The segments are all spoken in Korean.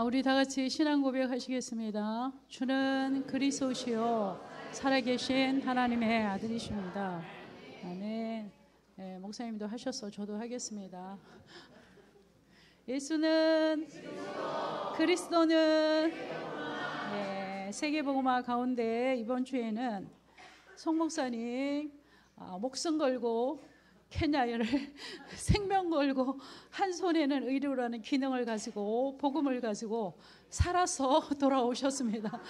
우리 다 같이 신앙 고백하시겠습니다. 주는 그리스도시요 살아계신 하나님의 아들이십니다. 아멘. 네, 목사님도 하셨어. 저도 하겠습니다. 예수는 그리스도는 네, 세계복음화 가운데 이번 주에는 송 목사님 목숨 걸고 케냐를 생명 걸고 한 손에는 의료라는 기능을 가지고 복음을 가지고 살아서 돌아오셨습니다.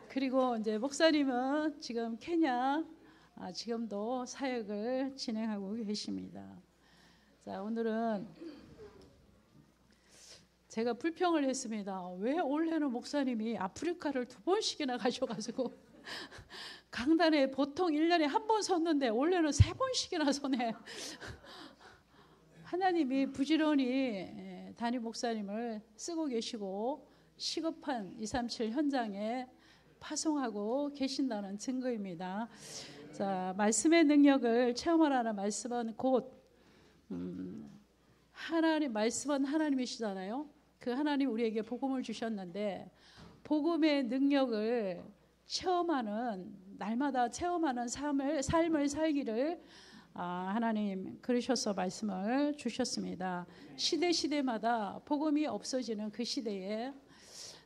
그리고 이제 목사님은 지금 케냐 지금도 사역을 진행하고 계십니다. 자, 오늘은 제가 불평을 했습니다. 왜 올해는 목사님이 아프리카를 2번씩이나 가셔가지고 강단에 보통 1년에 한 번 섰는데 올해는 3번씩이나 서네. 하나님이 부지런히 담임 목사님을 쓰고 계시고 시급한 237 현장에 파송하고 계신다는 증거입니다. 자, 말씀의 능력을 체험하라는 말씀은 곧 하나님, 말씀은 하나님이시잖아요. 그 하나님 우리에게 복음을 주셨는데 복음의 능력을 체험하는, 날마다 체험하는 삶을 살기를 하나님 그러셔서 말씀을 주셨습니다. 시대마다 복음이 없어지는 그 시대에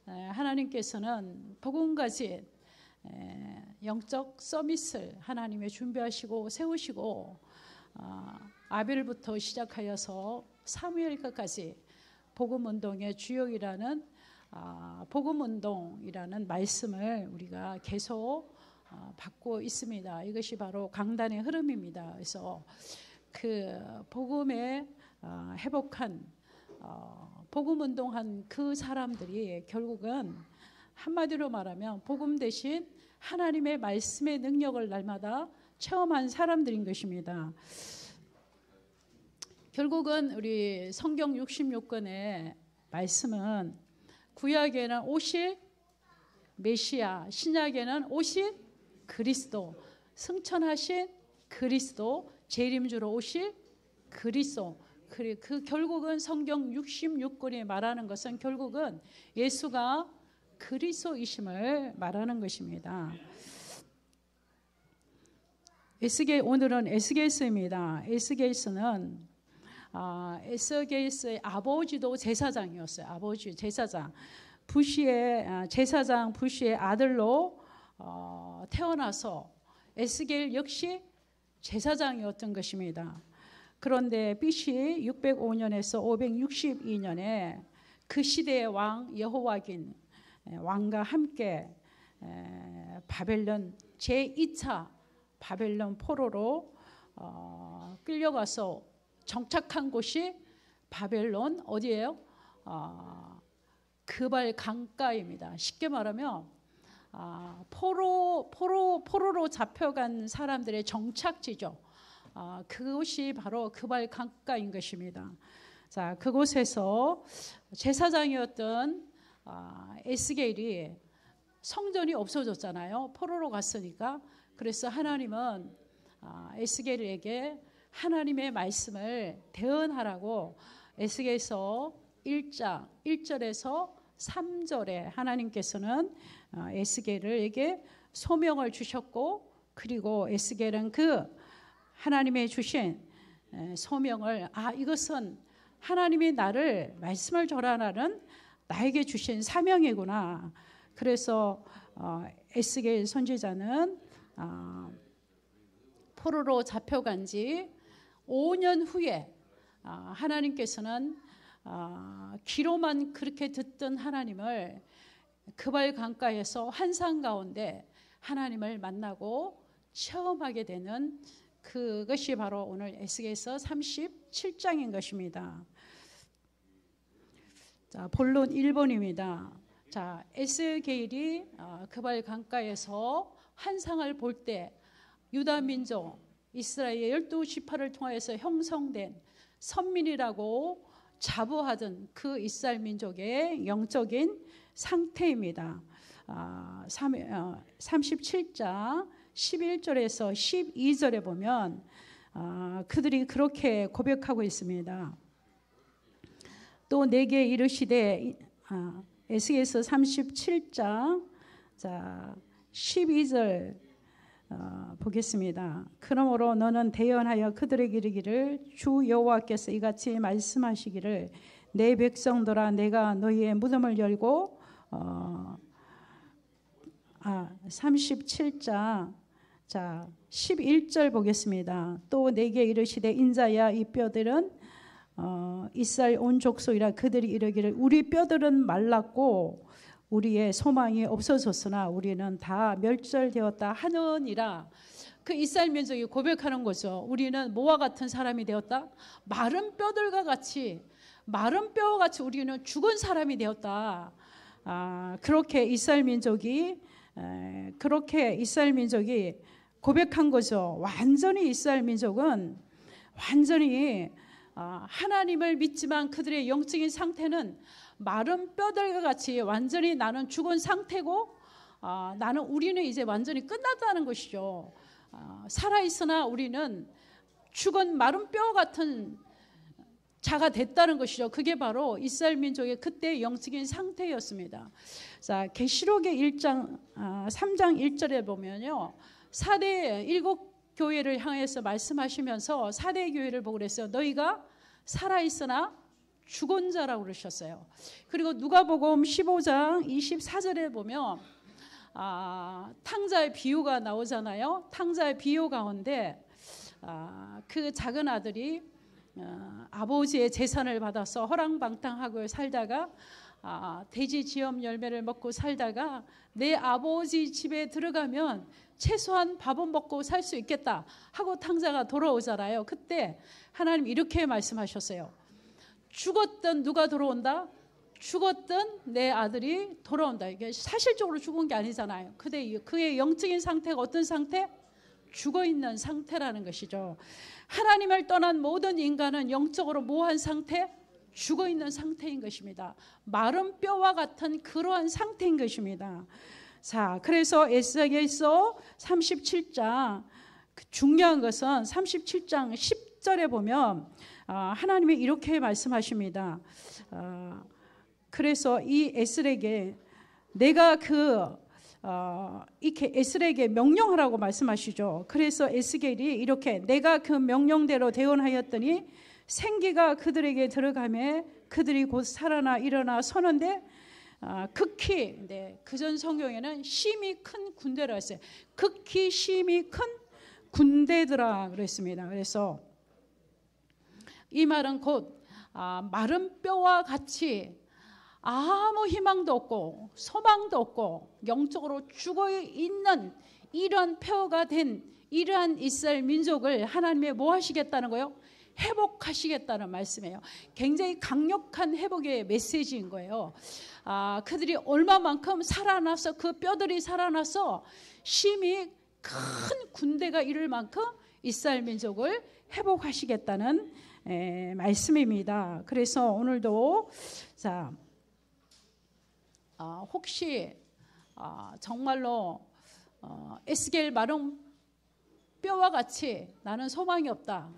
하나님께서는 복음 가진 영적 서밋을 하나님의 준비하시고 세우시고 아벨부터 시작하여서 사무엘까지 복음운동의 주역이라는 복음운동이라는 말씀을 우리가 계속 받고 있습니다. 이것이 바로 강단의 흐름입니다. 그래서 그 복음에 회복한 복음운동한 그 사람들이 결국은 한마디로 말하면 복음 대신 하나님의 말씀의 능력을 날마다 체험한 사람들인 것입니다. 결국은 우리 성경 66권의 말씀은 구약에는 오실 메시아, 신약에는 오실 그리스도, 승천하신 그리스도, 재림주로 오실 그리스도. 그 결국은 성경 66권이 말하는 것은 결국은 예수가 그리스도이심을 말하는 것입니다. 오늘은 에스겔서입니다. 에스겔서는 에스겔서의 아버지도 제사장이었어요. 아버지 제사장. 제사장 부시의 아들로 태어나서 에스겔 역시 제사장이었던 것입니다. 그런데 BC 605년에서 562년에 그 시대의 왕 여호와긴 왕과 함께 바벨론 제2차 바벨론 포로로 끌려가서 정착한 곳이 바벨론 어디예요? 그발 강가입니다. 쉽게 말하면 포로로 잡혀간 사람들의 정착지죠. 그곳이 바로 그발 강가인 것입니다. 자, 그곳에서 제사장이었던 에스겔이 성전이 없어졌잖아요. 포로로 갔으니까. 그래서 하나님은 에스겔에게 하나님의 말씀을 대언하라고 에스겔서 1장 1절에서 3절에 하나님께서는 에스겔에게 소명을 주셨고, 그리고 에스겔은 그 하나님의 주신 소명을 이것은 하나님이 나를 말씀을 전하라는 나에게 주신 사명이구나. 그래서 에스겔 선지자는 포로로 잡혀간 지 5년 후에 하나님께서는 귀로만 그렇게 듣던 하나님을 그발 강가에서 환상 가운데 하나님을 만나고 체험하게 되는 그것이 바로 오늘 에스겔서 37장인 것입니다. 자, 본론 1번입니다. 자, 에스겔이 그발 강가에서 환상을 볼 때 유다 민족 이스라엘 12지파를 통하여서 형성된 선민이라고 자부하던 그 이스라엘 민족의 영적인 상태입니다. 37장 11절에서 12절에 보면 그들이 그렇게 고백하고 있습니다. 또 내게 이르시되 에스겔서 37장 자 12절 보겠습니다. 그러므로 너는 대언하여 그들에게 이르기를 주 여호와께서 이같이 말씀하시기를 내 백성들아 내가 너희의 무덤을 열고 37장 자 11절 보겠습니다. 또 내게 이르시되 인자야 이 뼈들은 이스라엘 온 족속이라 그들이 이르기를 우리 뼈들은 말랐고 우리의 소망이 없어졌으나 우리는 다 멸절되었다 하느니라. 그 이스라엘 민족이 고백하는 거죠. 우리는 뭐와 같은 사람이 되었다? 마른 뼈들과 같이 마른 뼈와 같이 우리는 죽은 사람이 되었다. 그렇게 이스라엘 민족이 고백한 거죠. 완전히 이스라엘 민족은 완전히 하나님을 믿지만 그들의 영적인 상태는 마른 뼈들과 같이 완전히 나는 죽은 상태고 우리는 이제 완전히 끝났다는 것이죠. 살아있으나 우리는 죽은 마른 뼈 같은 자가 됐다는 것이죠. 그게 바로 이스라엘 민족의 그때의 영적인 상태였습니다. 자, 계시록의 3장 1절에 보면요. 4대 7교회를 향해서 말씀하시면서 4대 교회를 보고 그랬어요. 너희가 살아있으나 죽은 자라고 그러셨어요. 그리고 누가복음 15장 24절에 보면 탕자의 비유가 나오잖아요. 탕자의 비유 가운데 그 작은 아들이 아버지의 재산을 받아서 허랑방탕하고 살다가 돼지 지엄 열매를 먹고 살다가 내 아버지 집에 들어가면 최소한 밥은 먹고 살 수 있겠다 하고 탕자가 돌아오잖아요. 그때 하나님 이렇게 말씀하셨어요. 죽었던 누가 돌아온다? 죽었던 내 아들이 돌아온다. 이게 사실적으로 죽은 게 아니잖아요. 근데 그의 영적인 상태가 어떤 상태? 죽어있는 상태라는 것이죠. 하나님을 떠난 모든 인간은 영적으로 뭐한 상태? 죽어있는 상태인 것입니다. 마른 뼈와 같은 그러한 상태인 것입니다. 자, 그래서 에스겔서 37장 중요한 것은 37장 10절에 보면 하나님이 이렇게 말씀하십니다. 그래서 이 에스겔에게 내가 이렇게 에스겔에게 명령하라고 말씀하시죠. 그래서 에스겔이 이렇게 내가 그 명령대로 대언하였더니 생기가 그들에게 들어가매 그들이 곧 살아나 일어나 서는데 극히 그전 성경에는 심히 큰 군대라 했어요. 극히 심히 큰 군대더라 그랬습니다. 그래서 이 말은 곧 마른 뼈와 같이 아무 희망도 없고 소망도 없고 영적으로 죽어있는 이러한 뼈가 된 이러한 이스라엘 민족을 하나님이 뭐 하시겠다는 거예요? 회복하시겠다는 말씀이에요. 굉장히 강력한 회복의 메시지인 거예요. 그들이 얼마만큼 살아나서 그 뼈들이 살아나서 심히 큰 군대가 이룰 만큼 이스라엘 민족을 회복하시겠다는 말씀입니다. 그래서 오늘도 자 혹시 정말로 에스겔 마른 뼈와 같이 나는 소망이 없다.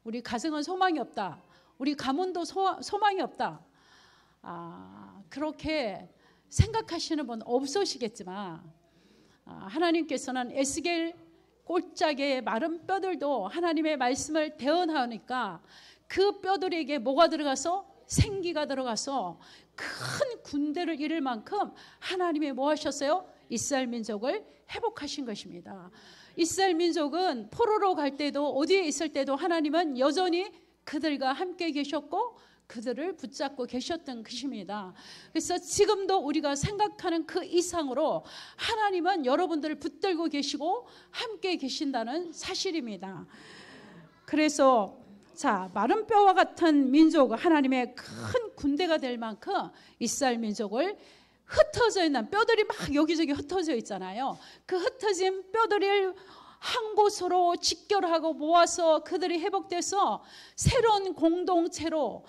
우리 가정은 소망이 없다. 우리 가문도 소망이 없다. 그렇게 생각하시는 분 없으시겠지만 하나님께서는 에스겔 골짜기의 마른 뼈들도 하나님의 말씀을 대언하니까 그 뼈들에게 뭐가 들어가서 생기가 들어가서 큰 군대를 이룰 만큼 하나님이 뭐 하셨어요? 이스라엘 민족을 회복하신 것입니다. 이스라엘 민족은 포로로 갈 때도 어디에 있을 때도 하나님은 여전히 그들과 함께 계셨고 그들을 붙잡고 계셨던 것입니다. 그래서 지금도 우리가 생각하는 그 이상으로 하나님은 여러분들을 붙들고 계시고 함께 계신다는 사실입니다. 그래서 자, 마른 뼈와 같은 민족, 하나님의 큰 군대가 될 만큼 이스라엘 민족을 흩어져 있는 뼈들이 막 여기저기 흩어져 있잖아요. 그 흩어진 뼈들을 한 곳으로 직결하고 모아서 그들이 회복돼서 새로운 공동체로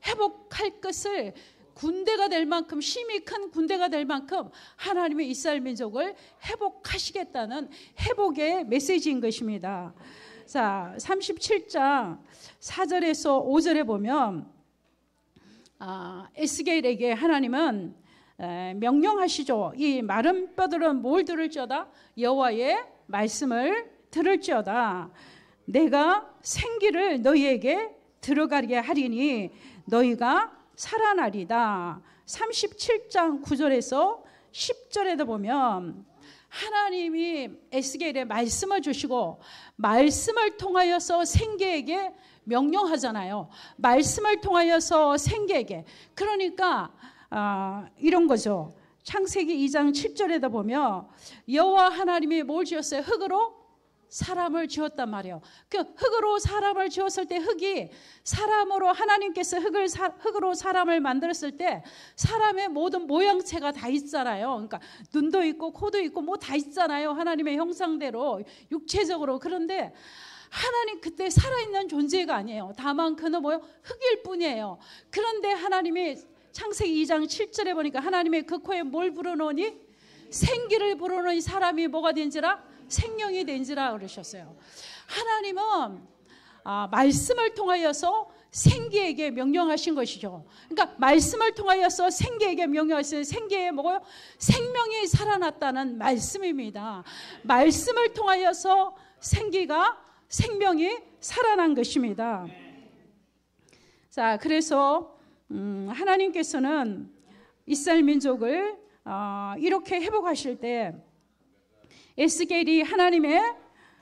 회복할 것을 군대가 될 만큼 힘이 큰 군대가 될 만큼 하나님의 이스라엘 민족을 회복하시겠다는 회복의 메시지인 것입니다. 자, 37장 4절에서 5절에 보면 에스겔에게 하나님은 명령하시죠. 이 마른 뼈들은 뭘 들을지어다? 여호와의 말씀을 들을지어다. 내가 생기를 너희에게 들어가게 하리니 너희가 살아나리다. 37장 9절에서 10절에도 보면 하나님이 에스겔에 말씀을 주시고 말씀을 통하여서 생계에게 명령하잖아요. 말씀을 통하여서 생계에게. 그러니까 이런 거죠. 창세기 2장 7절에도 보면 여호와 하나님이 뭘 지었어요? 흙으로 사람을 지었단 말이에요. 그 흙으로 사람을 지었을 때 흙이 사람으로 하나님께서 흙으로 사람을 만들었을 때 사람의 모든 모양체가 다 있잖아요. 그러니까 눈도 있고 코도 있고 뭐 다 있잖아요. 하나님의 형상대로 육체적으로. 그런데 하나님 그때 살아있는 존재가 아니에요. 다만 그는 뭐예요? 흙일 뿐이에요. 그런데 하나님이 창세기 2장 7절에 보니까 하나님의 그 코에 뭘 불어넣으니? 생기를 불어넣으니 사람이 뭐가 된지라? 생명이 된지라 그러셨어요. 하나님은 말씀을 통하여서 생기에게 명령하신 것이죠. 그러니까 말씀을 통하여서 생기에게 명령하신 생기에 뭐고요? 생명이 살아났다는 말씀입니다. 말씀을 통하여서 생명이 살아난 것입니다. 자, 그래서 하나님께서는 이스라엘 민족을 이렇게 회복하실 때 에스겔이 하나님의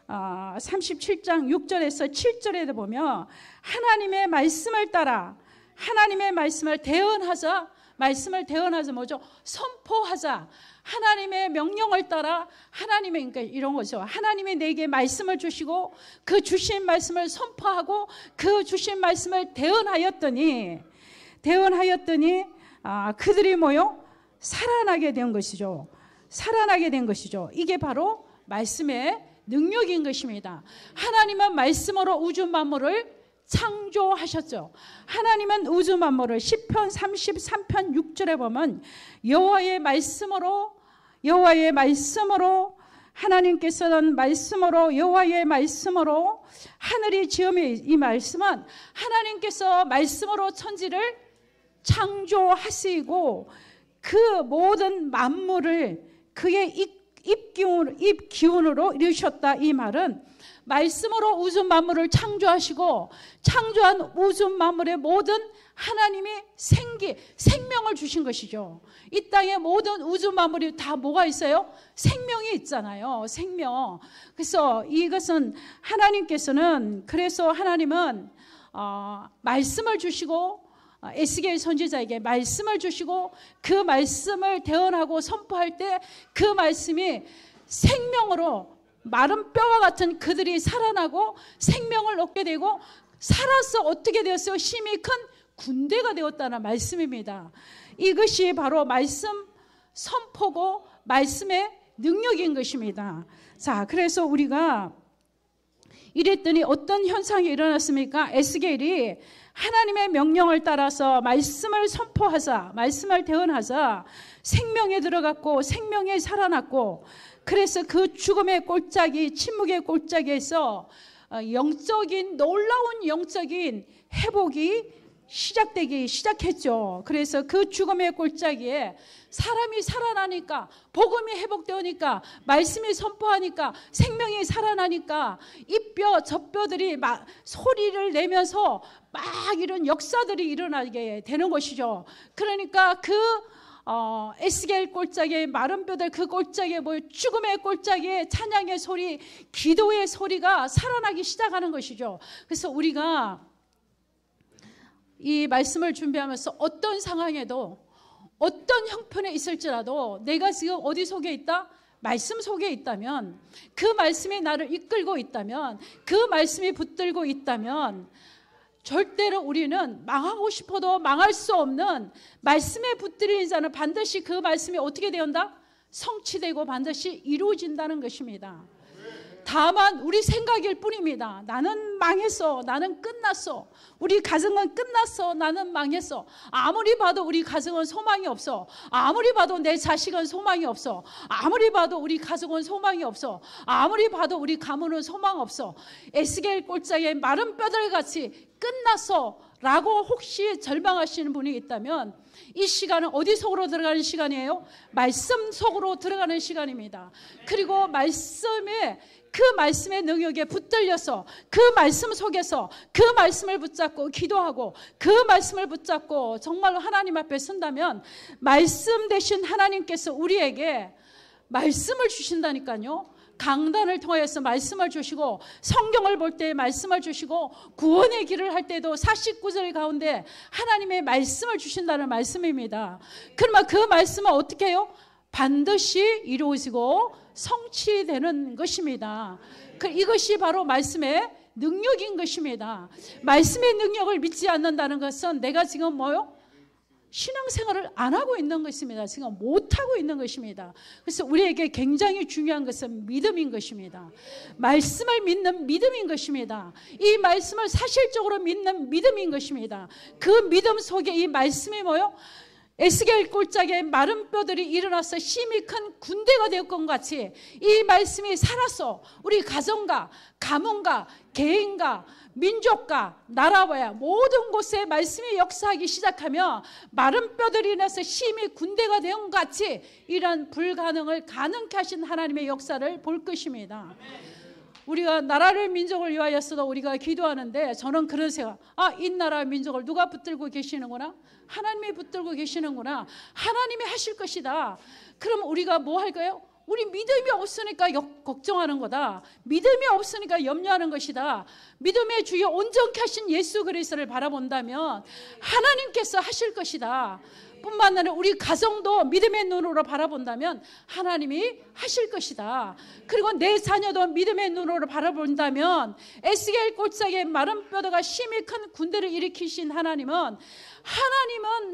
37장 6절에서 7절에도 보면 하나님의 말씀을 따라 하나님의 말씀을 대언하자. 말씀을 대언하자 뭐죠? 선포하자. 하나님의 명령을 따라 하나님의, 그러니까 이런 거죠. 하나님이 내게 말씀을 주시고 그 주신 말씀을 선포하고 그 주신 말씀을 대언하였더니 그들이 뭐요? 살아나게 된 것이죠. 살아나게 된 것이죠. 이게 바로 말씀의 능력인 것입니다. 하나님은 말씀으로 우주 만물을 창조하셨죠. 하나님은 우주 만물을 시편 33편 6절에 보면 여호와의 말씀으로 하나님께서는 여호와의 말씀으로 하늘이 지음이, 이 말씀은 하나님께서 말씀으로 천지를 창조하시고 그 모든 만물을 그의 입기운으로 이루셨다. 이 말은 말씀으로 우주 만물을 창조하시고 창조한 우주 만물의 모든 하나님이 생명을 주신 것이죠. 이 땅의 모든 우주 만물이 다 뭐가 있어요? 생명이 있잖아요. 생명. 그래서 이것은 그래서 하나님은 말씀을 주시고 에스겔 선지자에게 말씀을 주시고 그 말씀을 대언하고 선포할 때 그 말씀이 생명으로 마른 뼈와 같은 그들이 살아나고 생명을 얻게 되고 살아서 어떻게 되었어요? 힘이 큰 군대가 되었다는 말씀입니다. 이것이 바로 말씀 선포고 말씀의 능력인 것입니다. 자, 그래서 우리가 이랬더니 어떤 현상이 일어났습니까? 에스겔이 하나님의 명령을 따라서 말씀을 선포하자, 말씀을 대언하자 생명에 들어갔고 생명에 살아났고, 그래서 그 죽음의 골짜기, 침묵의 골짜기에서 놀라운 영적인 회복이 시작되기 시작했죠. 그래서 그 죽음의 골짜기에 사람이 살아나니까, 복음이 회복되니까, 말씀이 선포하니까, 생명이 살아나니까 이 뼈, 저 뼈들이 막 소리를 내면서 막 이런 역사들이 일어나게 되는 것이죠. 그러니까 그 에스겔 골짜기의 마른 뼈들, 그 골짜기에 죽음의 골짜기에 찬양의 소리, 기도의 소리가 살아나기 시작하는 것이죠. 그래서 우리가 이 말씀을 준비하면서 어떤 상황에도 어떤 형편에 있을지라도 내가 지금 어디 속에 있다? 말씀 속에 있다면, 그 말씀이 나를 이끌고 있다면, 그 말씀이 붙들고 있다면 절대로 우리는 망하고 싶어도 망할 수 없는 말씀에 붙들린 자는 반드시 그 말씀이 어떻게 되었다? 성취되고 반드시 이루어진다는 것입니다. 다만 우리 생각일 뿐입니다. 나는 망했어. 나는 끝났어. 우리 가정은 끝났어. 나는 망했어. 아무리 봐도 우리 가정은 소망이 없어. 아무리 봐도 내 자식은 소망이 없어. 아무리 봐도 우리 가족은 소망이 없어. 아무리 봐도 우리 가문은 소망 없어. 에스겔 골짜기에 마른 뼈들같이 끝났어 라고 혹시 절망하시는 분이 있다면 이 시간은 어디 속으로 들어가는 시간이에요? 말씀 속으로 들어가는 시간입니다. 그리고 그 말씀의 능력에 붙들려서 그 말씀 속에서 그 말씀을 붙잡고 기도하고 그 말씀을 붙잡고 정말로 하나님 앞에 선다면 말씀 대신 하나님께서 우리에게 말씀을 주신다니까요. 강단을 통해서 말씀을 주시고 성경을 볼 때 말씀을 주시고 구원의 길을 할 때도 49절 가운데 하나님의 말씀을 주신다는 말씀입니다. 그러면 그 말씀은 어떻게 해요? 반드시 이루어지고 성취되는 것입니다. 이것이 바로 말씀의 능력인 것입니다. 말씀의 능력을 믿지 않는다는 것은 내가 지금 뭐요? 신앙생활을 안 하고 있는 것입니다. 지금 못하고 있는 것입니다. 그래서 우리에게 굉장히 중요한 것은 믿음인 것입니다. 말씀을 믿는 믿음인 것입니다. 이 말씀을 사실적으로 믿는 믿음인 것입니다. 그 믿음 속에 이 말씀이 뭐요? 에스겔 꼴짝에 마른 뼈들이 일어나서 심히 큰 군대가 되었던 것 같이 이 말씀이 살아서 우리 가정과 가문과 개인과 민족과 나라와 모든 곳에 말씀이 역사하기 시작하며 마른 뼈들이 일어나서 심히 군대가 된 것 같이 이런 불가능을 가능케 하신 하나님의 역사를 볼 것입니다. 우리가 나라를 민족을 위하여서도 우리가 기도하는데 저는 그런 생각, 이 나라 민족을 누가 붙들고 계시는구나? 하나님이 붙들고 계시는구나. 하나님이 하실 것이다. 그럼 우리가 뭐 할까요? 우리 믿음이 없으니까 걱정하는 거다. 믿음이 없으니까 염려하는 것이다. 믿음의 주여 온전케 하신 예수 그리스도를 바라본다면 하나님께서 하실 것이다. 뿐만 아니라 우리 가정도 믿음의 눈으로 바라본다면 하나님이 하실 것이다. 그리고 내 자녀도 믿음의 눈으로 바라본다면 에스겔 꼴짝에 마른 뼈다가 심히 큰 군대를 일으키신 하나님은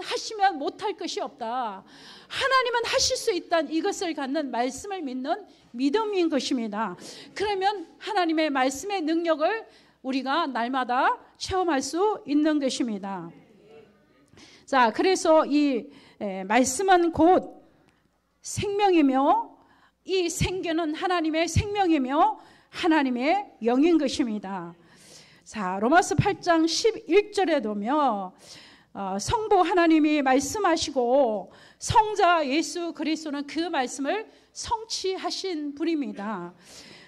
하시면 못할 것이 없다. 하나님은 하실 수 있다는 이것을 갖는 말씀을 믿는 믿음인 것입니다. 그러면 하나님의 말씀의 능력을 우리가 날마다 체험할 수 있는 것입니다. 자, 그래서 이 말씀은 곧 생명이며 이 생겨는 하나님의 생명이며 하나님의 영인 것입니다. 자, 로마서 8장 11절에도며 성부 하나님이 말씀하시고 성자 예수 그리스도는 그 말씀을 성취하신 분입니다.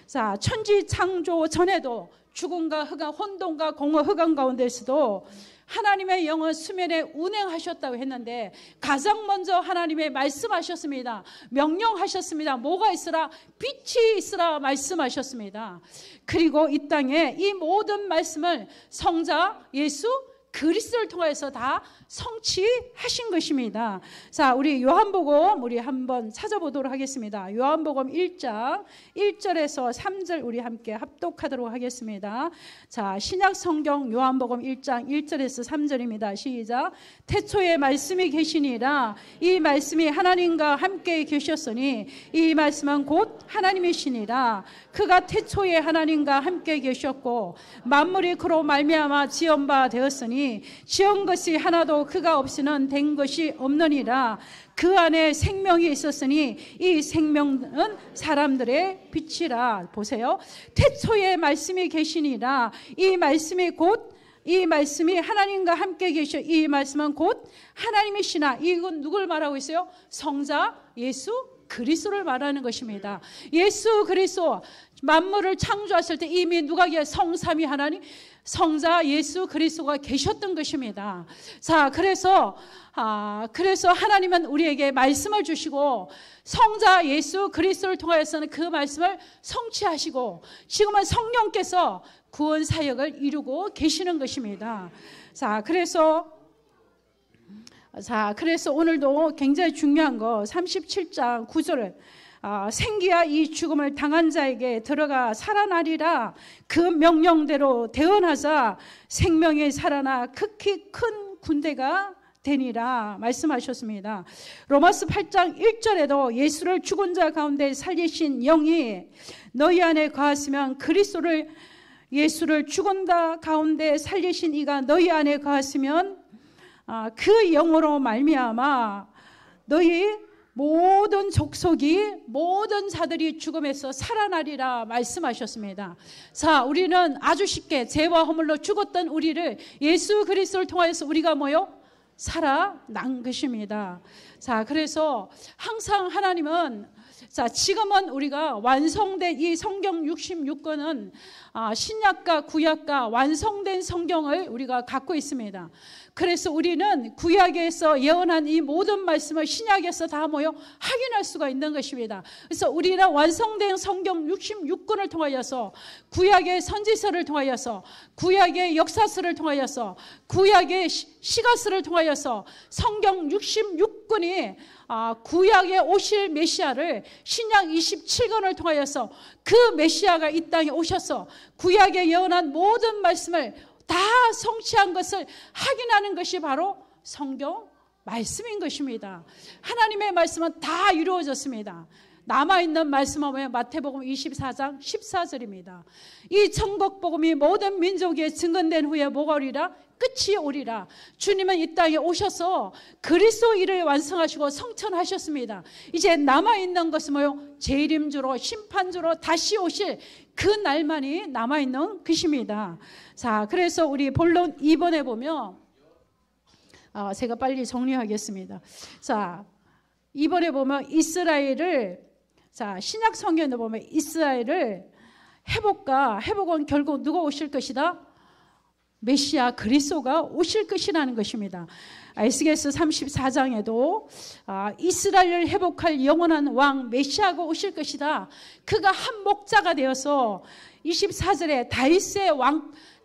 자, 천지 창조 전에도 죽음과 흑암, 혼돈과 공허 흑암 가운데서도 하나님의 영은 수면에 운행하셨다고 했는데 가장 먼저 하나님의 말씀하셨습니다. 명령하셨습니다. 뭐가 있으라? 빛이 있으라 말씀하셨습니다. 그리고 이 땅에 이 모든 말씀을 성자 예수 그리스도를 통해서 다 성취하신 것입니다. 자, 우리 요한복음 우리 한번 찾아보도록 하겠습니다. 요한복음 1장 1절에서 3절 우리 함께 합독하도록 하겠습니다. 자, 신약 성경 요한복음 1장 1절에서 3절입니다. 시작. 태초에 말씀이 계시니라. 이 말씀이 하나님과 함께 계셨으니 이 말씀은 곧 하나님이시니라. 그가 태초에 하나님과 함께 계셨고 만물이 그로 말미암아 지은 바 되었으니 지은 것이 하나도 그가 없이는 된 것이 없느니라. 그 안에 생명이 있었으니 이 생명은 사람들의 빛이라. 보세요. 태초에 말씀이 계시니라. 이 말씀이 하나님과 함께 계셔. 이 말씀은 곧 하나님이시나. 이건 누굴 말하고 있어요? 성자 예수 그리스도를 말하는 것입니다. 예수 그리스도 만물을 창조하실 때 이미 누가 성삼위 하나님 성자 예수 그리스도가 계셨던 것입니다. 자, 그래서 하나님은 우리에게 말씀을 주시고 성자 예수 그리스도를 통하여서는 그 말씀을 성취하시고 지금은 성령께서 구원 사역을 이루고 계시는 것입니다. 자, 그래서 오늘도 굉장히 중요한 거 37장 9절을 생기야 이 죽음을 당한 자에게 들어가 살아나리라. 그 명령대로 대언하자 생명이 살아나 극히 큰 군대가 되니라 말씀하셨습니다. 로마서 8장 1절에도 예수를 죽은 자 가운데 살리신 영이 너희 안에 거하시면 예수를 죽은 자 가운데 살리신 이가 너희 안에 거하시면 그 영으로 말미암아 너희 모든 족속이 모든 자들이 죽음에서 살아나리라 말씀하셨습니다. 자, 우리는 아주 쉽게 죄와 허물로 죽었던 우리를 예수 그리스도를 통하여서 우리가 뭐요? 살아난 것입니다. 자, 그래서 항상 하나님은, 자, 지금은 우리가 완성된 이 성경 66권은 신약과 구약과 완성된 성경을 우리가 갖고 있습니다. 그래서 우리는 구약에서 예언한 이 모든 말씀을 신약에서 다 모여 확인할 수가 있는 것입니다. 그래서 우리는 완성된 성경 66권을 통하여서, 구약의 선지서를 통하여서, 구약의 역사서를 통하여서, 구약의 시가서를 통하여서 성경 66권이 구약에 오실 메시아를 신약 27권을 통하여서 그 메시아가 이 땅에 오셔서 구약에 예언한 모든 말씀을 다 성취한 것을 확인하는 것이 바로 성경 말씀인 것입니다. 하나님의 말씀은 다 이루어졌습니다. 남아있는 말씀은 뭐예요? 마태복음 24장 14절입니다. 이 천국복음이 모든 민족에 증언된 후에 뭐가 오리라? 끝이 오리라. 주님은 이 땅에 오셔서 그리스도 일을 완성하시고 성천하셨습니다. 이제 남아있는 것은 뭐예요? 재림주로, 심판주로 다시 오실 그 날만이 남아있는 것입니다. 자, 그래서 우리 본론 2번에 보면, 제가 빨리 정리하겠습니다. 자, 2번에 보면 이스라엘을, 자, 신약 성경에 보면 이스라엘을 회복은 결국 누가 오실 것이다? 메시아 그리스도가 오실 것이라는 것입니다. 에스겔서 34장에도 이스라엘을 회복할 영원한 왕 메시아가 오실 것이다. 그가 한 목자가 되어서 24절에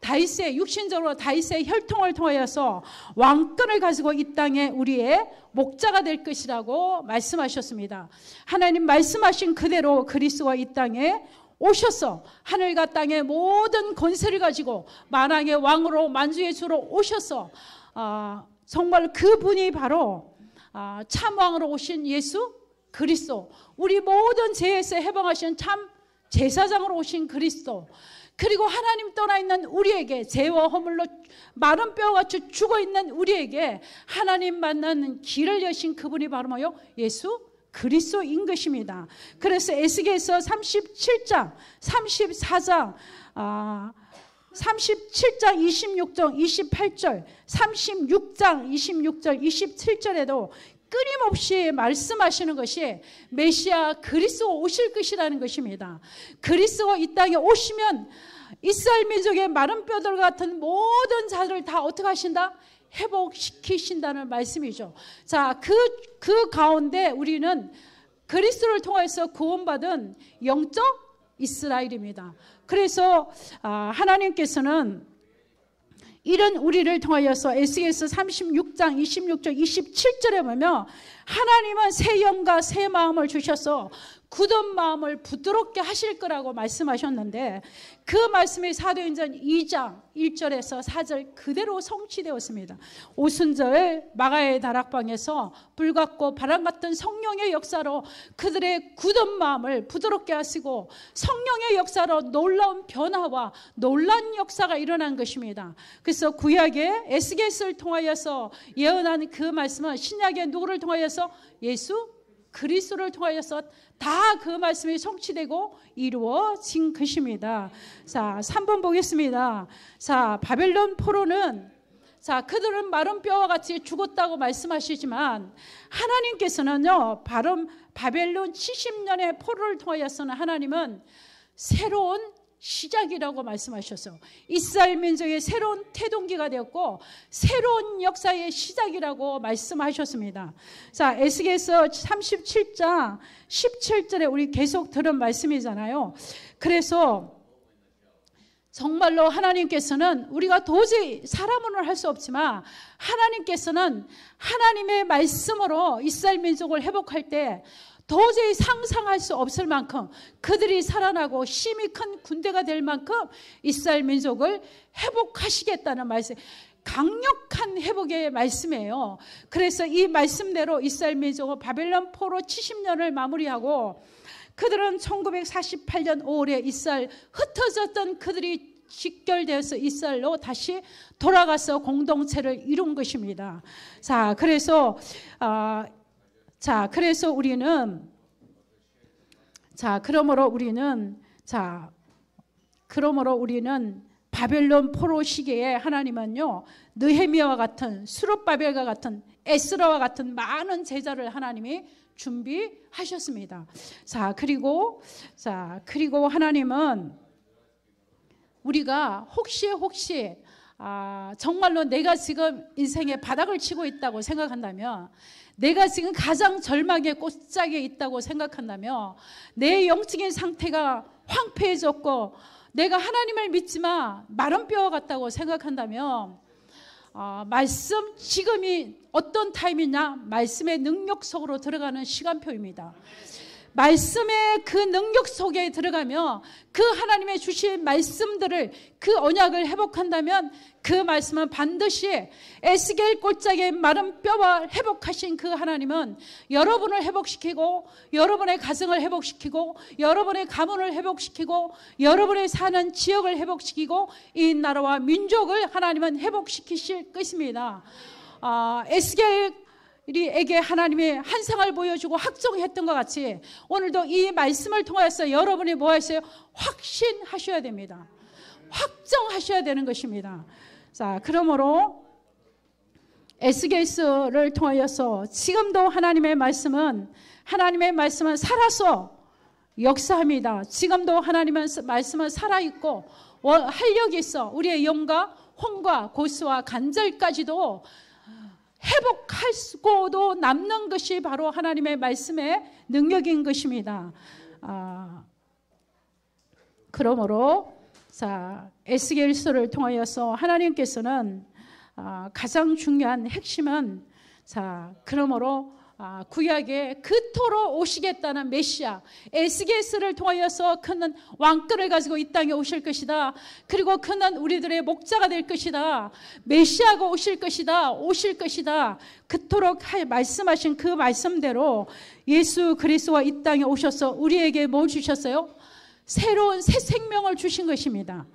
다윗의 육신적으로 다윗의 혈통을 통하여서 왕권을 가지고 이 땅에 우리의 목자가 될 것이라고 말씀하셨습니다. 하나님 말씀하신 그대로 그리스도가 이 땅에 오셔서 하늘과 땅의 모든 권세를 가지고 만왕의 왕으로 만주의 주로 오셔서 정말 그분이 바로 참왕으로 오신 예수 그리스도, 우리 모든 죄에서 해방하신 참 제사장으로 오신 그리스도, 그리고 하나님 떠나 있는 우리에게, 죄와 허물로 마른 뼈같이 죽어있는 우리에게 하나님 만나는 길을 여신 그분이 바로 뭐요? 예수 그리스도인 것입니다. 그래서 에스겔서 37장 34장 37장 26절 28절 36장 26절 27절에도 끊임없이 말씀하시는 것이 메시아 그리스도 오실 것이라는 것입니다. 그리스도가 이 땅에 오시면 이스라엘 민족의 마른 뼈들 같은 모든 자들을 다 어떻게 하신다? 회복시키신다는 말씀이죠. 자, 그 가운데 우리는 그리스도를 통해서 구원받은 영적 이스라엘입니다. 그래서 하나님께서는 이런 우리를 통하여서 에스겔서 36장 26절 27절에 보면 하나님은 새 영과 새 마음을 주셔서 굳은 마음을 부드럽게 하실 거라고 말씀하셨는데 그 말씀이 사도행전 2장 1절에서 4절 그대로 성취되었습니다. 오순절 마가의 다락방에서 불같고 바람 같은 성령의 역사로 그들의 굳은 마음을 부드럽게 하시고 성령의 역사로 놀라운 변화와 놀라운 역사가 일어난 것입니다. 그래서 구약의 에스겔서를 통하여서 예언한 그 말씀은 신약의 누구를 통하여서? 예수 그리스도를 통하여서 다 그 말씀이 성취되고 이루어진 것입니다. 자, 3번 보겠습니다. 자, 바벨론 포로는, 자, 그들은 마른 뼈와 같이 죽었다고 말씀하시지만 하나님께서는요, 바벨론 70년의 포로를 통하여서는 하나님은 새로운 시작이라고 말씀하셔서 이스라엘 민족의 새로운 태동기가 되었고 새로운 역사의 시작이라고 말씀하셨습니다. 자, 에스겔서 37장 17절에 우리 계속 들은 말씀이잖아요. 그래서 정말로 하나님께서는 우리가 도저히 사람으로는 할 수 없지만 하나님께서는 하나님의 말씀으로 이스라엘 민족을 회복할 때 도저히 상상할 수 없을 만큼 그들이 살아나고 힘이 큰 군대가 될 만큼 이스라엘 민족을 회복하시겠다는 말씀, 강력한 회복의 말씀이에요. 그래서 이 말씀대로 이스라엘 민족은 바벨론 포로 70년을 마무리하고 그들은 1948년 5월에 이스라엘 흩어졌던 그들이 직결되어서 이스라엘로 다시 돌아가서 공동체를 이룬 것입니다. 자, 그래서 자, 그래서 우리는 바벨론 포로 시기에 하나님은요, 느헤미야와 같은, 수룹바벨과 같은, 에스라와 같은 많은 제자를 하나님이 준비하셨습니다. 자, 그리고 하나님은 우리가 혹시 정말로 내가 지금 인생의 바닥을 치고 있다고 생각한다면, 내가 지금 가장 절망의 꽃짝에 있다고 생각한다면, 내 영적인 상태가 황폐해졌고 내가 하나님을 믿지만 마른 뼈와 같다고 생각한다면, 말씀, 지금이 어떤 타임이냐? 말씀의 능력 속으로 들어가는 시간표입니다. 말씀의 그 능력 속에 들어가며 그 하나님의 주신 말씀들을, 그 언약을 회복한다면 그 말씀은 반드시 에스겔 꼴짝의 마른 뼈와 회복하신 그 하나님은 여러분을 회복시키고, 여러분의 가정을 회복시키고, 여러분의 가문을 회복시키고, 여러분의 사는 지역을 회복시키고, 이 나라와 민족을 하나님은 회복시키실 것입니다. 에스겔에게 하나님이 환상을 보여주고 확정했던 것 같이 오늘도 이 말씀을 통해서 여러분이 뭐 하세요? 확신하셔야 됩니다. 확정하셔야 되는 것입니다. 자, 그러므로 에스겔서를 통하여서 지금도 하나님의 말씀은 살아서 역사합니다. 지금도 하나님의 말씀은 살아있고 활력이 있어 우리의 영과 혼과 고수와 간절까지도 회복하고도 남는 것이 바로 하나님의 말씀의 능력인 것입니다. 그러므로 에스겔서를 통하여서 하나님께서는 가장 중요한 핵심은 그러므로 구약에 그토록 오시겠다는 메시아, 에스겔서를 통하여서 그는 왕권을 가지고 이 땅에 오실 것이다. 그리고 그는 우리들의 목자가 될 것이다. 메시아가 오실 것이다. 그토록 말씀하신 그 말씀대로 예수 그리스도가 이 땅에 오셔서 우리에게 뭘 주셨어요? 새로운 새 생명을 주신 것입니다.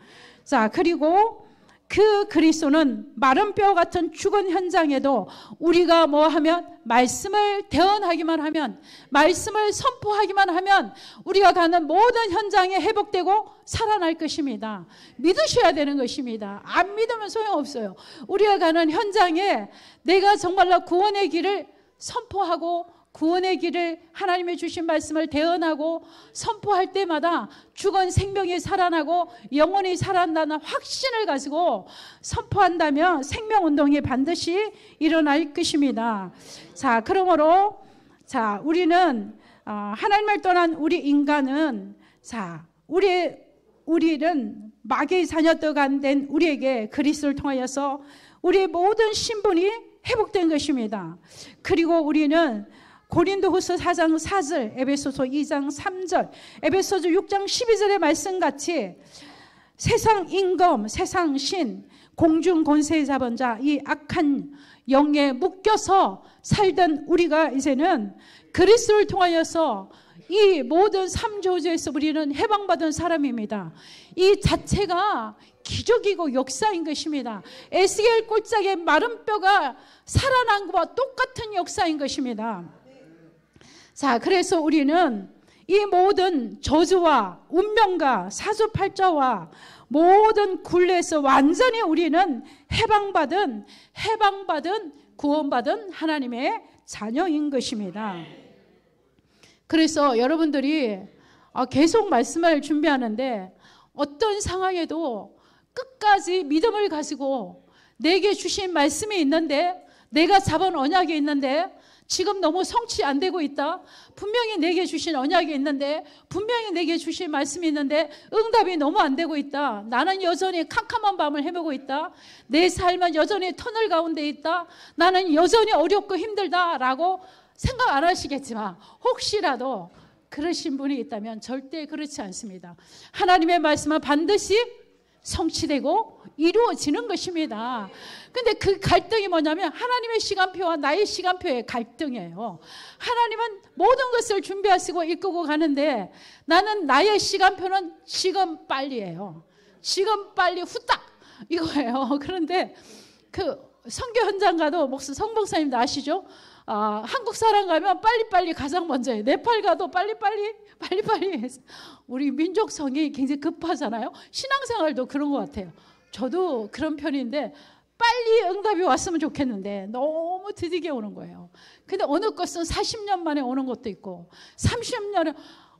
자, 그리고 그 그리스도는 마른 뼈 같은 죽은 현장에도 우리가 뭐 하면, 말씀을 대언하기만 하면, 말씀을 선포하기만 하면 우리가 가는 모든 현장에 회복되고 살아날 것입니다. 믿으셔야 되는 것입니다. 안 믿으면 소용없어요. 우리가 가는 현장에 내가 정말로 구원의 길을 선포하고, 구원의 길을 하나님의 주신 말씀을 대언하고 선포할 때마다 죽은 생명이 살아나고 영혼이 살아난다는 확신을 가지고 선포한다면 생명운동이 반드시 일어날 것입니다. 자, 그러므로 우리는 하나님을 떠난 우리 인간은 우리는 마귀의 자녀가 된 우리에게 그리스도를 통하여서 우리의 모든 신분이 회복된 것입니다. 그리고 우리는 고린도후서 4장 4절, 에베소서 2장 3절, 에베소서 6장 12절의 말씀같이 세상 임금, 세상 신, 공중 권세 잡은 자, 이 악한 영에 묶여서 살던 우리가 이제는 그리스도를 통하여서 이 모든 삶조주에서 우리는 해방받은 사람입니다. 이 자체가 기적이고 역사인 것입니다. 에스겔 꼴짝의 마른 뼈가 살아난 것과 똑같은 역사인 것입니다. 자, 그래서 우리는 이 모든 저주와 운명과 사주팔자와 모든 굴레에서 완전히 우리는 해방받은 구원받은 하나님의 자녀인 것입니다. 그래서 여러분들이 계속 말씀을 준비하는데 어떤 상황에도 끝까지 믿음을 가지고 내게 주신 말씀이 있는데, 내가 잡은 언약이 있는데 지금 너무 성취 안 되고 있다. 분명히 내게 주신 언약이 있는데, 분명히 내게 주신 말씀이 있는데 응답이 너무 안 되고 있다. 나는 여전히 캄캄한 밤을 헤매고 있다. 내 삶은 여전히 터널 가운데 있다. 나는 여전히 어렵고 힘들다라고 생각 안 하시겠지만, 혹시라도 그러신 분이 있다면 절대 그렇지 않습니다. 하나님의 말씀은 반드시 성취되고 이루어지는 것입니다. 근데 그 갈등이 뭐냐면 하나님의 시간표와 나의 시간표의 갈등이에요. 하나님은 모든 것을 준비하시고 이끌고 가는데 나는 나의 시간표는 지금 빨리예요. 지금 빨리 후딱 이거예요. 그런데 선교 현장 가도 성목사님도 아시죠? 한국 사람 가면 빨리빨리 가장 먼저 해요. 네팔 가도 빨리빨리 해서 우리 민족성이 굉장히 급하잖아요. 신앙생활도 그런 것 같아요. 저도 그런 편인데 빨리 응답이 왔으면 좋겠는데 너무 드디게 오는 거예요. 근데 어느 것은 40년 만에 오는 것도 있고 30년에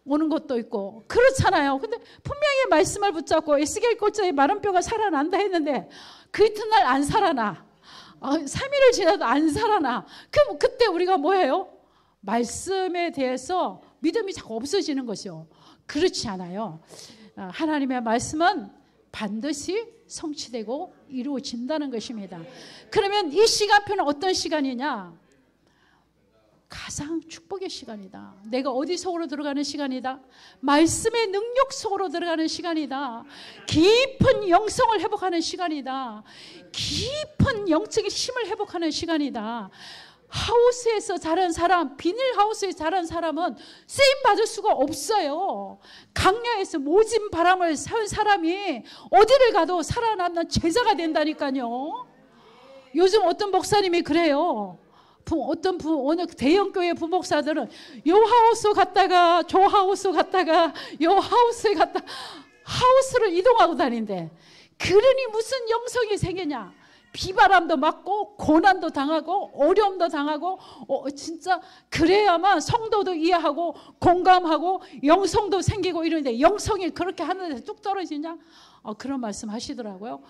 오는 것도 있고 그렇잖아요. 근데 분명히 말씀을 붙잡고 에스겔 골짜기 마른 뼈가 살아난다 했는데 그 이튿날 안 살아나. 3일을 지나도 안 살아나. 그럼 그때 우리가 뭐예요? 말씀에 대해서 믿음이 자꾸 없어지는 것이요. 그렇지 않아요. 하나님의 말씀은 반드시 성취되고 이루어진다는 것입니다. 그러면 이 시간표는 어떤 시간이냐? 가장 축복의 시간이다. 내가 어디 속으로 들어가는 시간이다? 말씀의 능력 속으로 들어가는 시간이다. 깊은 영성을 회복하는 시간이다. 깊은 영적인 힘을 회복하는 시간이다. 하우스에서 자란 사람, 비닐하우스에서 자란 사람은 쓰임받을 수가 없어요. 강야에서 모진 바람을 산 사람이 어디를 가도 살아남는 제자가 된다니까요. 요즘 어떤 목사님이 그래요. 어느 대형교회 부목사들은 요 하우스 갔다가 저 하우스 갔다가 요 하우스에 갔다 하우스를 이동하고 다닌대. 그러니 무슨 영성이 생기냐? 비바람도 맞고 고난도 당하고 어려움도 당하고 진짜 그래야만 성도도 이해하고 공감하고 영성도 생기고 이러는데 영성이 그렇게 하는데 뚝 떨어지냐? 그런 말씀 하시더라고요.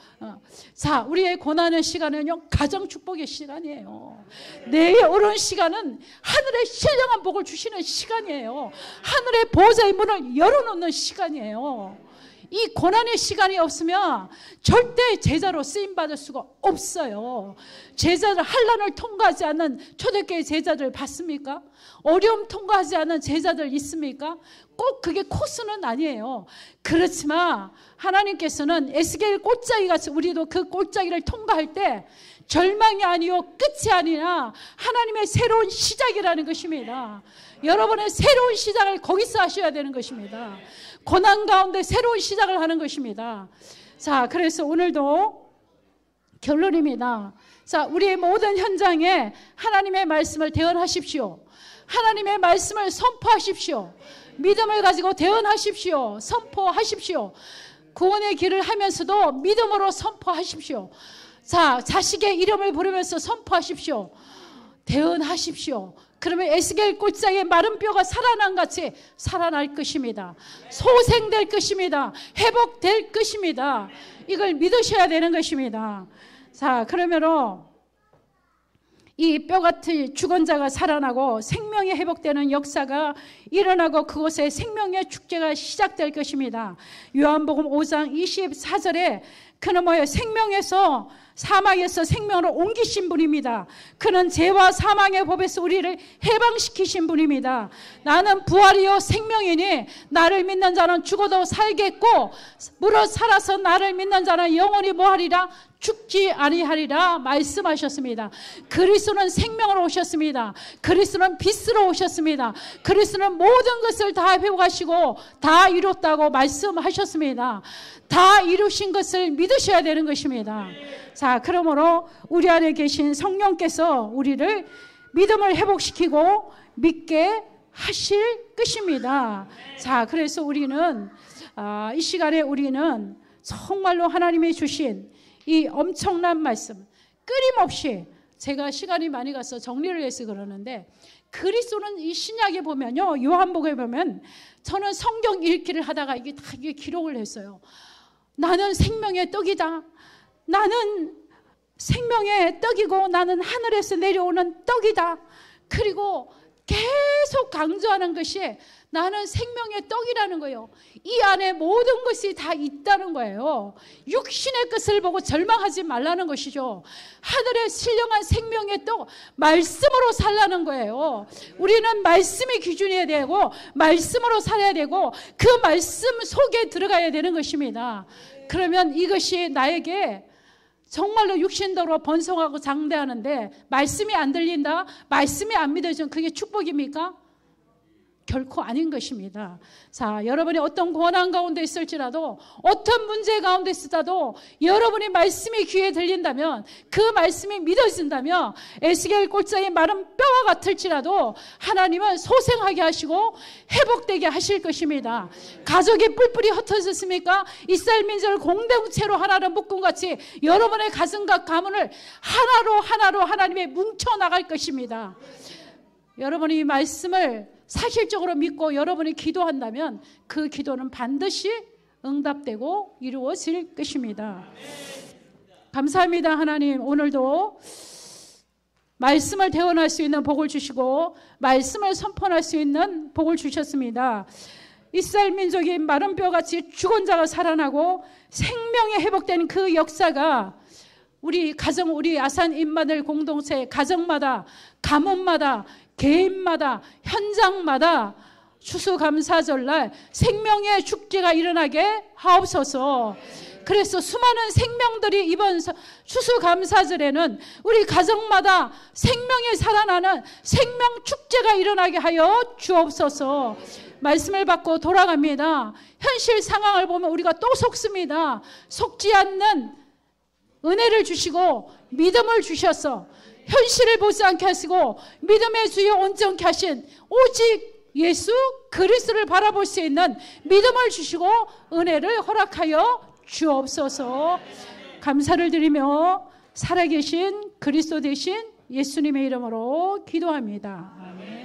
자, 우리의 고난의 시간은요 가정 축복의 시간이에요. 내게 오른 시간은 하늘의 신령한 복을 주시는 시간이에요. 하늘의 보좌의 문을 열어놓는 시간이에요. 이 고난의 시간이 없으면 절대 제자로 쓰임받을 수가 없어요. 제자들 환난을 통과하지 않는 초대교회 제자들 봤습니까? 어려움 통과하지 않은 제자들 있습니까? 꼭 그게 코스는 아니에요. 그렇지만 하나님께서는 에스겔 골짜기 같이 우리도 그 골짜기를 통과할 때 절망이 아니요 끝이 아니라 하나님의 새로운 시작이라는 것입니다. 여러분의 새로운 시작을 거기서 하셔야 되는 것입니다. 고난 가운데 새로운 시작을 하는 것입니다. 자, 그래서 오늘도 결론입니다. 자, 우리의 모든 현장에 하나님의 말씀을 대언하십시오. 하나님의 말씀을 선포하십시오. 믿음을 가지고 대언하십시오. 선포하십시오. 구원의 길을 하면서도 믿음으로 선포하십시오. 자, 자식의 이름을 부르면서 선포하십시오. 대언하십시오. 그러면 에스겔 골짜기에 마른 뼈가 살아난 같이 살아날 것입니다. 소생될 것입니다. 회복될 것입니다. 이걸 믿으셔야 되는 것입니다. 자, 그러면 이 뼈같은 죽은 자가 살아나고 생명이 회복되는 역사가 일어나고 그곳에 생명의 축제가 시작될 것입니다. 요한복음 5장 24절에 그는 뭐예요? 생명에서 사망에서 생명으로 옮기신 분입니다. 그는 죄와 사망의 법에서 우리를 해방시키신 분입니다. 나는 부활이요 생명이니 나를 믿는 자는 죽어도 살겠고 무릇 살아서 나를 믿는 자는 영원히 뭐하리라? 죽지 아니하리라 말씀하셨습니다. 그리스도는 생명으로 오셨습니다. 그리스도는 빛으로 오셨습니다. 그리스도는 모든 것을 다 회복하시고 다 이뤘다고 말씀하셨습니다. 다 이루신 것을 믿으셔야 되는 것입니다. 자, 그러므로 우리 안에 계신 성령께서 우리를 믿음을 회복시키고 믿게 하실 것입니다. 자, 그래서 우리는 이 시간에 우리는 정말로 하나님이 주신 이 엄청난 말씀 끊임없이 제가 시간이 많이 가서 정리를 해서 그러는데 그리스도는 이 신약에 보면요 요한복음에 보면 저는 성경 읽기를 하다가 이게 다 기록을 했어요. 나는 생명의 떡이다. 나는 생명의 떡이고 나는 하늘에서 내려오는 떡이다. 그리고 계속 강조하는 것이 나는 생명의 떡이라는 거예요. 이 안에 모든 것이 다 있다는 거예요. 육신의 것을 보고 절망하지 말라는 것이죠. 하늘의 신령한 생명의 떡, 말씀으로 살라는 거예요. 우리는 말씀이 기준이어야 되고 말씀으로 살아야 되고 그 말씀 속에 들어가야 되는 것입니다. 그러면 이것이 나에게 정말로 육신대로 번성하고 장대하는데 말씀이 안 들린다? 말씀이 안 믿어지면 그게 축복입니까? 결코 아닌 것입니다. 자, 여러분이 어떤 고난 가운데 있을지라도, 어떤 문제 가운데 있을지라도 여러분이 말씀이 귀에 들린다면, 그 말씀이 믿어진다면 에스겔 꼴짝이 마른 뼈와 같을지라도 하나님은 소생하게 하시고 회복되게 하실 것입니다. 가족이 뿔뿔이 흩어졌습니까? 이스라엘 민족을 공동체로 하나로 묶은 같이 여러분의 가슴과 가문을 하나로 하나님의 뭉쳐 나갈 것입니다. 여러분이 이 말씀을 사실적으로 믿고 여러분이 기도한다면 그 기도는 반드시 응답되고 이루어질 것입니다. 감사합니다. 하나님, 오늘도 말씀을 대언할 수 있는 복을 주시고 말씀을 선포할 수 있는 복을 주셨습니다. 이스라엘 민족이 마른 뼈같이 죽은 자가 살아나고 생명이 회복된 그 역사가 우리 가정, 우리 아산 임마늘 공동체 가정마다, 가문마다, 개인마다, 현장마다 추수감사절날 생명의 축제가 일어나게 하옵소서. 그래서 수많은 생명들이 이번 추수감사절에는 우리 가정마다 생명이 살아나는 생명축제가 일어나게 하여 주옵소서. 말씀을 받고 돌아갑니다. 현실 상황을 보면 우리가 또 속습니다. 속지 않는 은혜를 주시고 믿음을 주셔서 현실을 보지 않게 하시고 믿음의 주여 온전케 하신 오직 예수 그리스도를 바라볼 수 있는 믿음을 주시고 은혜를 허락하여 주옵소서. 감사를 드리며 살아계신 그리스도 되신 예수님의 이름으로 기도합니다. 아멘.